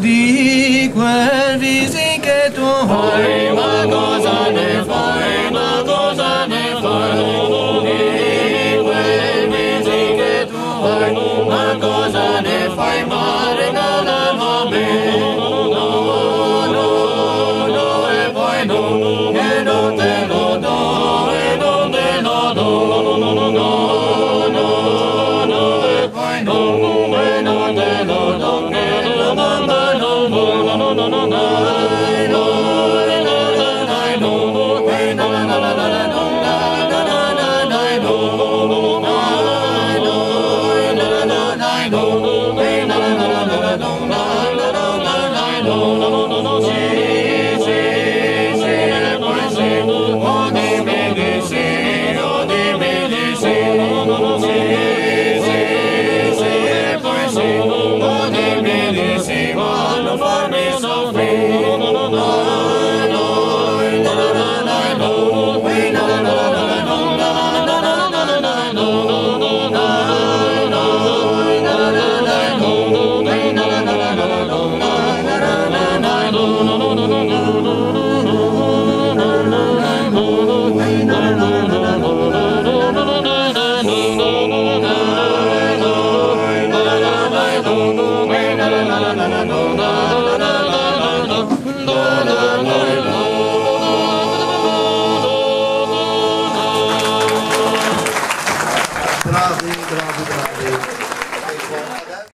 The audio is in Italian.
di quel visi che tu hai, ma cosa ne fai, ma cosa ne fai, di quel visi che tu hai, ma cosa ne fai, ma regalalo a me, no, e poi no, e non te lo do, e non te lo do, no, e poi no, e non te lo do, no.